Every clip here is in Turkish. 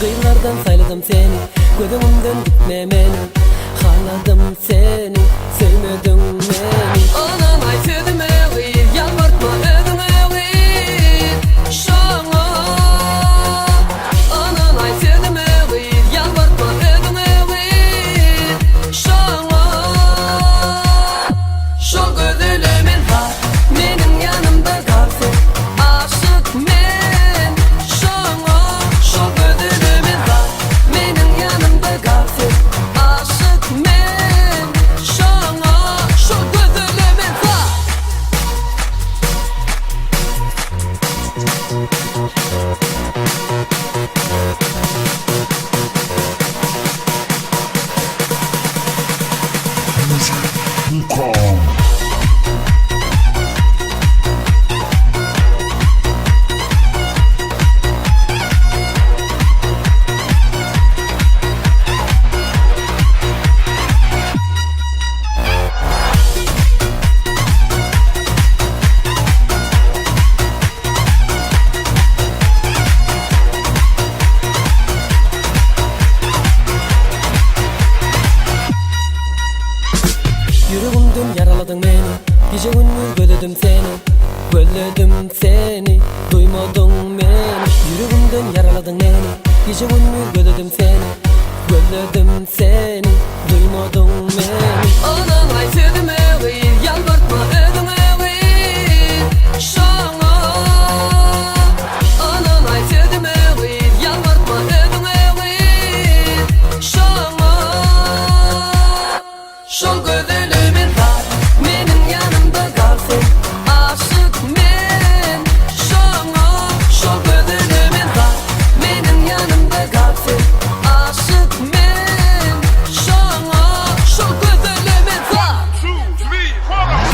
Kıyılardan sayladım seni, gözümden gitme meni. Haladım seni, sevmedin beni. Anam ay sevdim evi, yalvartma edin evi. Şana anam ay sevdim evi, yalvartma edin evi. Şana şu gözlerimin var, benim yanımda kalsın. Aşık men, şana şu gözlerimin var, benim yanımda kalsın. Aşık men, şana şu gözlerimin var. Yüreğimden yaraladın beni, gece gündüz böledim seni. Böledim seni, duymadın beni. Yüreğimden yaraladın beni, gece gündüz böledim seni. Böledim seni, duymadın beni. Anam ay sevdim evi, yalvartma edin evi. Şana anam ay sevdim evi, yalvartma edin evi. Şana şu gözlerimin var, benim yanımda kalsın. Aşık men, şana şu gözlerimin var, benim yanımda kalsın. Aşık men, şana şu gözlerimin var. 2, 3, hold on.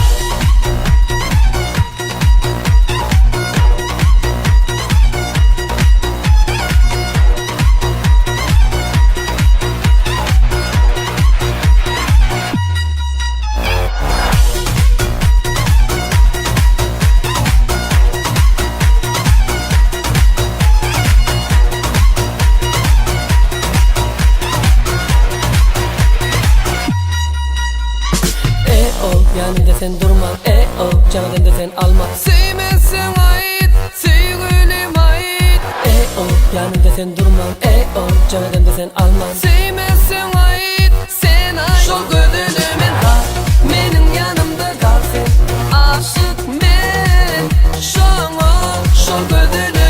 Yanında sen durma, canından da sen alma. Sevmezsen ait, sevgilim ait. Yanında sen durma, canından da sen alma. Sevmezsen ait, sen ait. Şu gözlerimin var, benim yanımda kalsın. Aşık men, şana şu gözlerimin